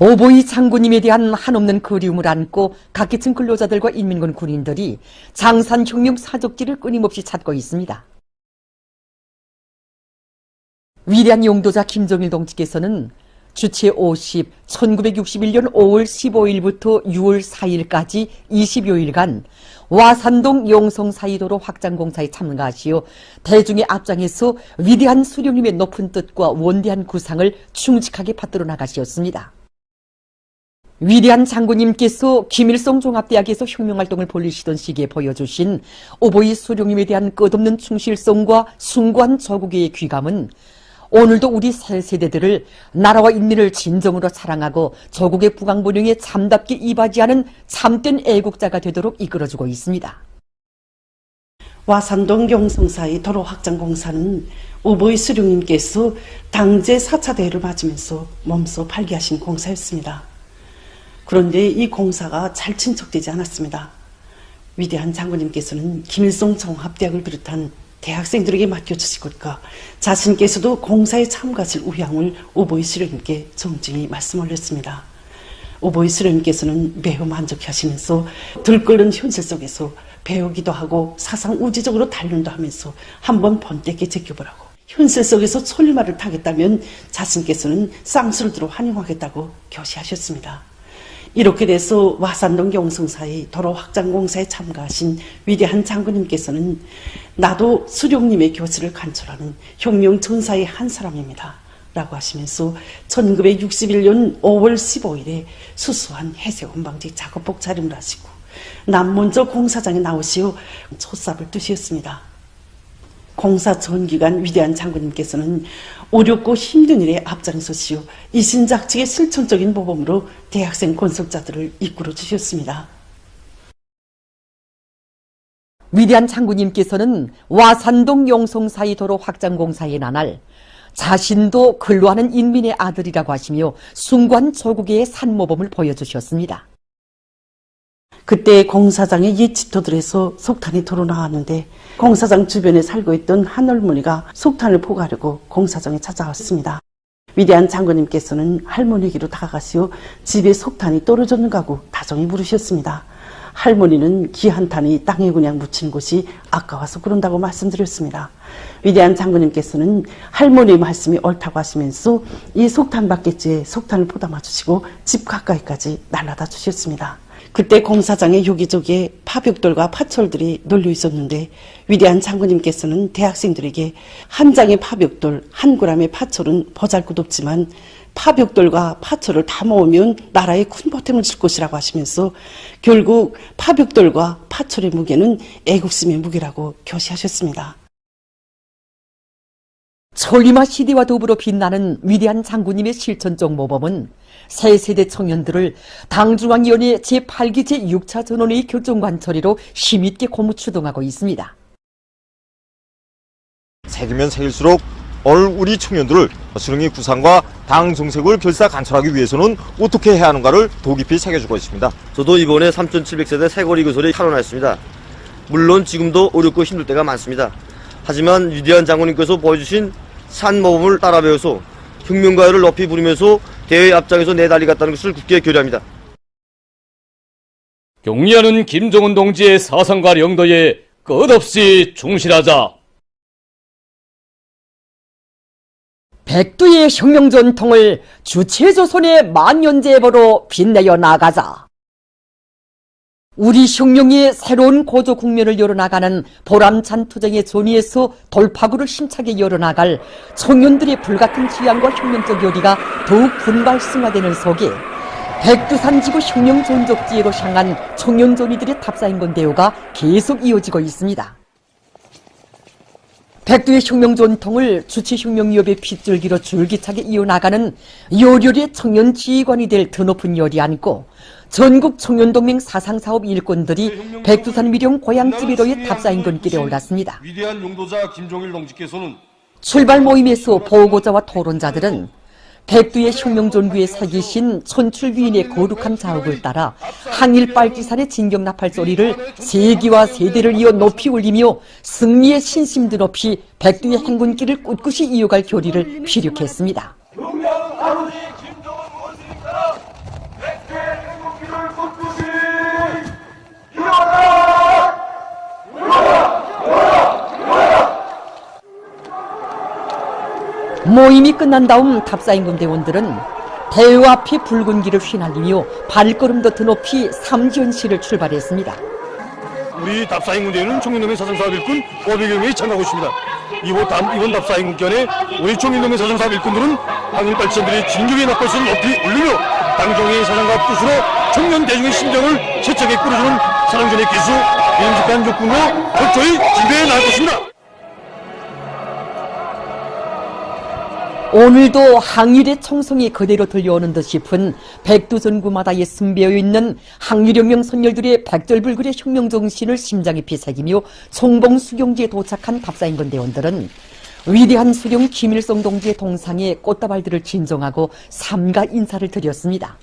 오보이 장군님에 대한 한없는 그리움을 안고 각계층 근로자들과 인민군 군인들이 장산혁명 사족지를 끊임없이 찾고 있습니다. 위대한 용도자 김정일 동지께서는 주체 50, 1961년 5월 15일부터 6월 4일까지 20여일간 와산동 용성사이도로 확장공사에 참가하시어 대중의 앞장에서 위대한 수령님의 높은 뜻과 원대한 구상을 충직하게 받들어 나가시었습니다. 위대한 장군님께서 김일성 종합대학에서 혁명활동을 벌이시던 시기에 보여주신 오보이 수령님에 대한 끝없는 충실성과 숭고한 조국의 귀감은 오늘도 우리 새 세대들을 나라와 인민을 진정으로 사랑하고 조국의 부강본영에 참답게 이바지하는 참된 애국자가 되도록 이끌어주고 있습니다. 와산동 용성사의 도로 확장공사는 오보이 수령님께서 당제 4차 대회를 맞으면서 몸소 발기하신 공사였습니다. 그런데 이 공사가 잘 친척되지 않았습니다. 위대한 장군님께서는 김일성 종합대학을 비롯한 대학생들에게 맡겨주실 것과 자신께서도 공사에 참가하실 의향을 오보이 수령님께 정중히 말씀 올렸습니다. 오보이 수령님께서는 매우 만족해하시면서 들끓는 현실 속에서 배우기도 하고 사상 우지적으로 단련도 하면서 한번 번때게 제껴보라고, 현실 속에서 솔마를 타겠다면 자신께서는 쌍수를 들어 환영하겠다고 교시하셨습니다. 이렇게 돼서 와산동 용성사의 도로 확장공사에 참가하신 위대한 장군님께서는 나도 수령님의 교실을 간철하는 혁명 전사의 한 사람입니다 라고 하시면서 1961년 5월 15일에 수수한 해세원방직 작업복 차림을 하시고 남먼저 공사장에 나오시어 촛삽을 뜨셨습니다. 공사 전기간 위대한 장군님께서는 어렵고 힘든 일에 앞장서시어 이신작직의 실천적인 모범으로 대학생 건설자들을 이끌어 주셨습니다. 위대한 장군님께서는 와산동 용성사이 도로 확장공사의 나날 자신도 근로하는 인민의 아들이라고 하시며 숭고한 조국의 산모범을 보여주셨습니다. 그때 공사장의 옛 집터들에서 속탄이 돌아나왔는데 공사장 주변에 살고 있던 한 할머니가 속탄을 포기하려고 공사장에 찾아왔습니다. 위대한 장군님께서는 할머니에게로 다가가시어 집에 속탄이 떨어졌는가 하고 다정히 물으셨습니다. 할머니는 귀한 탄이 땅에 그냥 묻힌 곳이 아까워서 그런다고 말씀드렸습니다. 위대한 장군님께서는 할머니의 말씀이 옳다고 하시면서 이 속탄 바켓지에 속탄을 포담아 주시고 집 가까이까지 날라다 주셨습니다. 그때 공사장에 여기저기에 파벽돌과 파철들이 널려 있었는데 위대한 장군님께서는 대학생들에게 한 장의 파벽돌, 한 그램의 파철은 보잘것없지만 파벽돌과 파철을 다 모으면 나라에 큰 보탬을 줄 것이라고 하시면서 결국 파벽돌과 파철의 무게는 애국심의 무게라고 교시하셨습니다. 천리마 시대와 더불어 빛나는 위대한 장군님의 실천적 모범은 새 세대 청년들을 당중앙위원회 제8기 제6차 전원회의 결정관 처리로 힘있게 고무추동하고 있습니다. 새기면 새길수록 우리 청년들을 수령의 구상과 당 정책을 결사 관철하기 위해서는 어떻게 해야 하는가를 더 깊이 새겨주고 있습니다. 저도 이번에 3,700세대 새거리 교설에 탄원하였습니다. 물론 지금도 어렵고 힘들 때가 많습니다. 하지만 위대한 장군님께서 보여주신 산모범을 따라 배워서 혁명가요를 높이 부르면서 대회 앞장에서 내달리겠다는 것을 굳게 결의합니다. 경리하는 김정은 동지의 사상과 영도에 끝없이 충실하자. 백두의 혁명 전통을 주체조선의 만년제보로 빛내어 나가자. 우리 혁명이 새로운 고조 국면을 열어나가는 보람찬 투쟁의 전위에서 돌파구를 힘차게 열어나갈 청년들의 불같은 지향과 혁명적 열의가 더욱 분발승화되는 속에 백두산 지구 혁명 전적지혜로 향한 청년 전위들의 탑사인권 대우가 계속 이어지고 있습니다. 백두의 혁명 전통을 주체혁명위협의 핏줄기로 줄기차게 이어나가는 열혈의 청년 지휘관이 될 드높은 열이 안고 전국 청년동맹 사상사업 일꾼들이 백두산 미령 고향지배로의 탑사인권길에 올랐습니다. 위대한 용도자 김종일 동지께서는 출발 모임에서 보고자와 토론자들은 백두의 혁명 전구에 새기신 천출위인의 거룩한 자욱을 따라 항일빨지산의 진격나팔 소리를 세기와 세대를 이어 높이 울리며 승리의 신심 드높이 백두의 행군길을 꿋꿋이 이어갈 교리를 피력했습니다. 혁명 아버지 김정은 원수입니다. 모임이 끝난 다음 답사인군 대원들은 대회 앞에 붉은 길을 휘날리며 발걸음도 드높이 삼지연시를 출발했습니다. 우리 답사인군대회는 총민동맹 사상사업 일꾼 500여 명이 참가하고 있습니다. 이번 답사인군견에 우리 총민동맹 사상사업 일꾼들은 항일 발전들이 진격의 낯벌수를 높이 올리며 당정의 사상과 뜻으로 청년 대중의 심정을 세척에 끌어주는 사랑전의 기수, 믿음직한 욕군으로 철저히 진대해 나갈 것입니다. 오늘도 항일의 청성이 그대로 들려오는 듯 싶은 백두전구마다에 숨배어 있는 항일혁명 선열들의 백절불굴의 혁명정신을 심장에 비새기며 총봉수경지에 도착한 답사인군 대원들은 위대한 수령 김일성 동지의 동상에 꽃다발들을 진정하고 삼가 인사를 드렸습니다.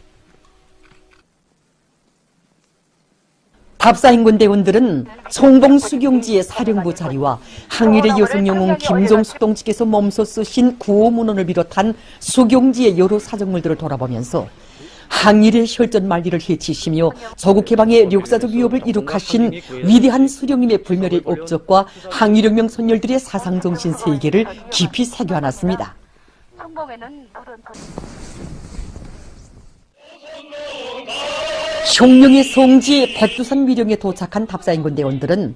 답사인군 대원들은 총봉수경지의 사령부 자리와 항일의 여성영웅 김종숙 동지께서 몸소 쓰신 구호문헌을 비롯한 수경지의 여러 사정물들을 돌아보면서 항일의 혈전만리를 해치시며 조국해방의 역사적 위협을 이룩하신 위대한 수령님의 불멸의 업적과 항일혁명 선열들의 사상정신 세계를 깊이 새겨안았습니다. 흉룡의 성지 백두산 위령에 도착한 답사인군 대원들은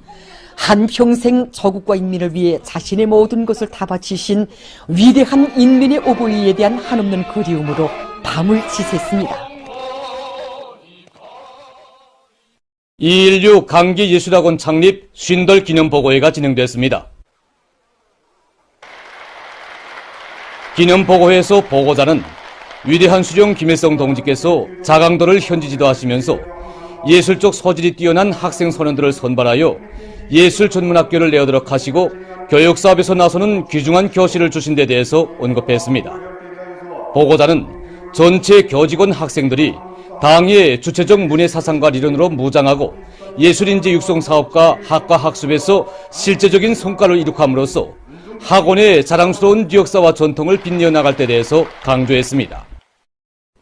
한평생 조국과 인민을 위해 자신의 모든 것을 다 바치신 위대한 인민의 오보이에 대한 한없는 그리움으로 밤을 지샜습니다. 216 강기예술학원 창립 쉰덜 기념보고회가 진행됐습니다. 기념보고회에서 보고자는 위대한 수령 김일성 동지께서 자강도를 현지 지도하시면서 예술적 소질이 뛰어난 학생 소년들을 선발하여 예술 전문학교를 내어도록 하시고 교육사업에서 나서는 귀중한 교실을 주신 데 대해서 언급했습니다. 보고자는 전체 교직원 학생들이 당의 주체적 문예사상과 리론으로 무장하고 예술인재 육성 사업과 학과 학습에서 실제적인 성과를 이룩함으로써 학원의 자랑스러운 역사와 전통을 빛내어 나갈 때 대해서 강조했습니다.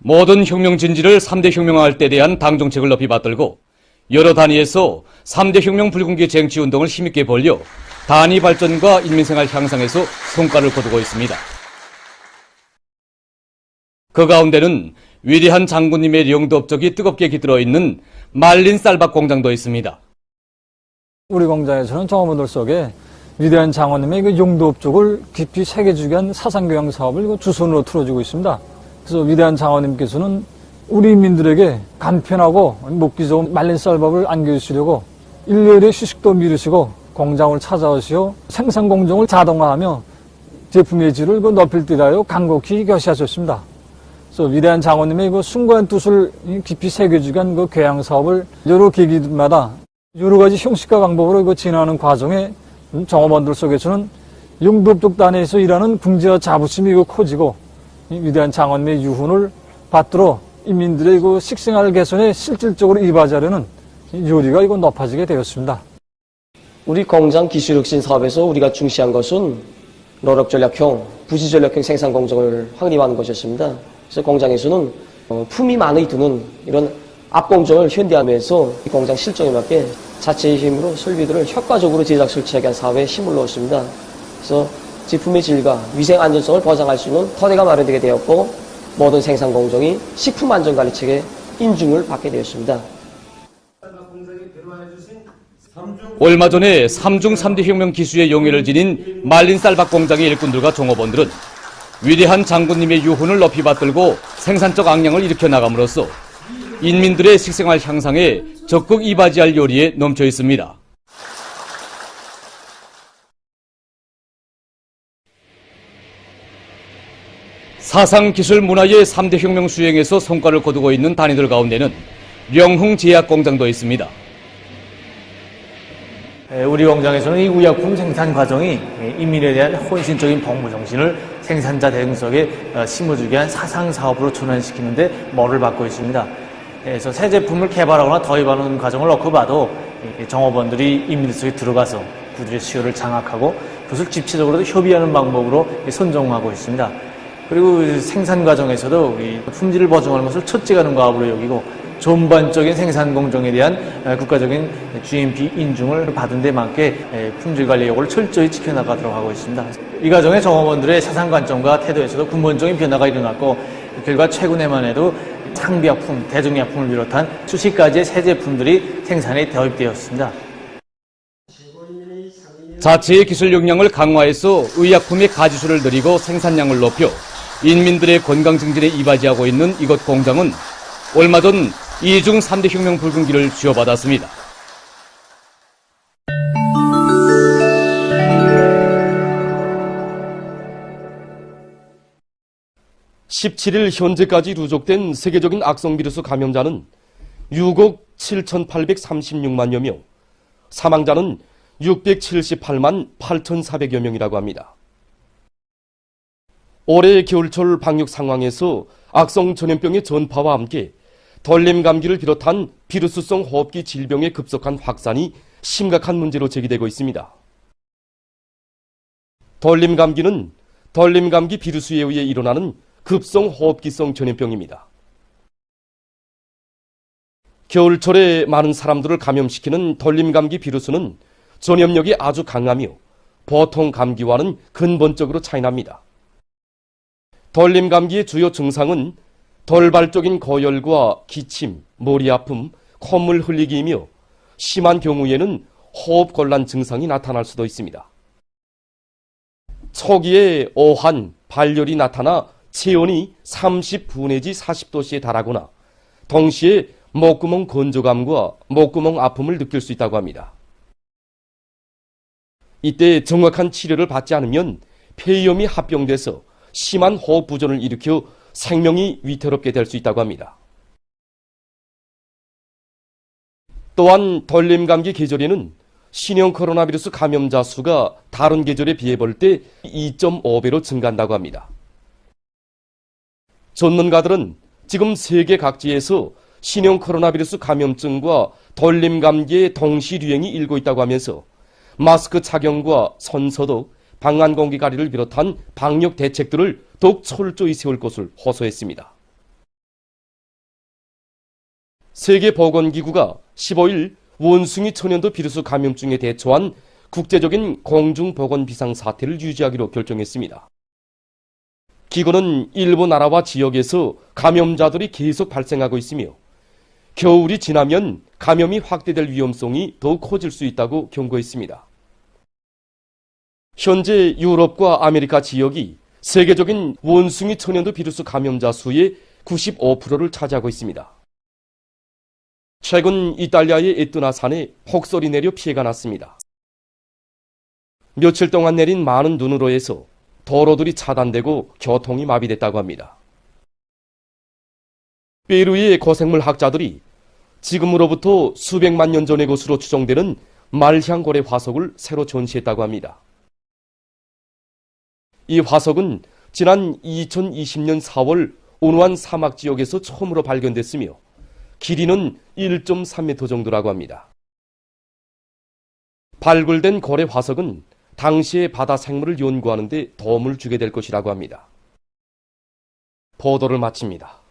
모든 혁명 진지를 3대 혁명화할 때 대한 당정책을 높이 받들고 여러 단위에서 3대 혁명 불군기 쟁취운동을 힘있게 벌려 단위 발전과 인민생활 향상에서 성과를 거두고 있습니다. 그 가운데는 위대한 장군님의 영도 업적이 뜨겁게 깃들어 있는 말린 쌀밥 공장도 있습니다. 우리 공장에서는 정어분들 속에 위대한 장군님의 그 용도 업적을 깊이 새겨주기 위한 사상교양 사업을 주선으로 틀어주고 있습니다. 그래서 위대한 장군님께서는 우리 민들에게 간편하고 먹기 좋은 말린 쌀밥을 안겨주시려고 일요일에 휴식도 미루시고 공장을 찾아오시어 생산 공정을 자동화하며 제품의 질을 높일 때 하여 간곡히 교시하셨습니다. 그래서 위대한 장군님의 그 숭고한 뜻을 깊이 새겨주기 위한 그 교양 사업을 여러 계기마다 여러 가지 형식과 방법으로 진행하는 과정에 정업원들 속에서는 용도업적 단위에서 일하는 궁지와 자부심이 커지고 위대한 장군님의 유훈을 받들어 인민들의 그 식생활 개선에 실질적으로 이바지하려는 요리가 높아지게 되었습니다. 우리 공장 기술혁신 사업에서 우리가 중시한 것은 노력전략형, 부지전략형 생산 공정을 확립하는 것이었습니다. 그래서 공장에서는 품위 많이 드는 이런 앞공정을 현대화하면서 이 공장 실정에 맞게 자체의 힘으로 설비들을 효과적으로 제작 설치하기 위한 사업에 힘을 넣었습니다. 그래서 제품의 질과 위생 안전성을 보장할 수 있는 토대가 마련되게 되었고 모든 생산 공정이 식품안전관리책의 인증을 받게 되었습니다. 얼마 전에 3중 3대 혁명 기수의 영예를 지닌 말린 쌀밥 공장의 일꾼들과 종업원들은 위대한 장군님의 유훈을 높이 받들고 생산적 악량을 일으켜 나감으로써 인민들의 식생활 향상에 적극 이바지할 요리에 넘쳐 있습니다. 사상, 기술, 문화의 3대 혁명 수행에서 성과를 거두고 있는 단위들 가운데는 명흥 제약공장도 있습니다. 우리 공장에서는 이 의약품 생산 과정이 인민에 대한 헌신적인 복무 정신을 생산자 대응석에 심어주기 위한 사상 사업으로 전환시키는 데 머를 받고 있습니다. 그래서 새 제품을 개발하거나 도입하는 과정을 놓고 봐도 정업원들이 인민들 속에 들어가서 그들의 수요를 장악하고 그것을 집체적으로도 협의하는 방법으로 선정하고 있습니다. 그리고 생산 과정에서도 우리 품질을 보증하는 것을 첫째 가는 과업으로 여기고 전반적인 생산 공정에 대한 국가적인 GMP 인증을 받은 데 맞게 품질 관리 요구를 철저히 지켜나가도록 하고 있습니다. 이 과정에 종업원들의 사상 관점과 태도에서도 근본적인 변화가 일어났고 결과 최근에만 해도 상비약품, 대중약품을 비롯한 수십 가지의 새 제품들이 생산에 도입되었습니다. 자체의 기술 역량을 강화해서 의약품의 가지수를 늘리고 생산량을 높여 인민들의 건강 증진에 이바지하고 있는 이곳 공장은 얼마 전 이중 3대 혁명 붉은기를 쥐어받았습니다. 17일 현재까지 누적된 세계적인 악성 비루스 감염자는 6억 7,836만여 명, 사망자는 678만 8,400여 명이라고 합니다. 올해 겨울철 방역 상황에서 악성 전염병의 전파와 함께 덜림감기를 비롯한 비루스성 호흡기 질병의 급속한 확산이 심각한 문제로 제기되고 있습니다. 덜림감기는 덜림감기 비루스에 의해 일어나는 급성 호흡기성 전염병입니다. 겨울철에 많은 사람들을 감염시키는 덜림감기 비루스는 전염력이 아주 강하며 보통 감기와는 근본적으로 차이납니다. 덜림감기의 주요 증상은 덜발적인 고열과 기침, 머리 아픔, 콧물 흘리기이며 심한 경우에는 호흡곤란 증상이 나타날 수도 있습니다. 초기에 어한, 발열이 나타나 체온이 30도 내지 40도씨에 달하거나 동시에 목구멍 건조감과 목구멍 아픔을 느낄 수 있다고 합니다. 이때 정확한 치료를 받지 않으면 폐염이 합병돼서 심한 호흡 부전을 일으켜 생명이 위태롭게 될 수 있다고 합니다. 또한 덜림감기 계절에는 신형 코로나 비루스 감염자 수가 다른 계절에 비해 볼 때 2.5배로 증가한다고 합니다. 전문가들은 지금 세계 각지에서 신형 코로나 비루스 감염증과 덜림감기의 동시 유행이 일고 있다고 하면서 마스크 착용과 손소독, 방한 공기 가리를 비롯한 방역 대책들을 더욱 철저히 세울 것을 호소했습니다. 세계보건기구가 15일 원숭이 천연두 비루스 감염증에 대처한 국제적인 공중보건 비상사태를 유지하기로 결정했습니다. 기구는 일부 나라와 지역에서 감염자들이 계속 발생하고 있으며 겨울이 지나면 감염이 확대될 위험성이 더욱 커질 수 있다고 경고했습니다. 현재 유럽과 아메리카 지역이 세계적인 원숭이 천연두 비루스 감염자 수의 95%를 차지하고 있습니다. 최근 이탈리아의 에트나 산에 폭설이 내려 피해가 났습니다. 며칠 동안 내린 많은 눈으로 해서 도로들이 차단되고 교통이 마비됐다고 합니다. 페루의 고생물 학자들이 지금으로부터 수백만 년 전의 것으로 추정되는 말향고래 화석을 새로 전시했다고 합니다. 이 화석은 지난 2020년 4월 온화한 사막 지역에서 처음으로 발견됐으며 길이는 1.3m 정도라고 합니다. 발굴된 고래 화석은 당시의 바다 생물을 연구하는 데 도움을 주게 될 것이라고 합니다. 보도를 마칩니다.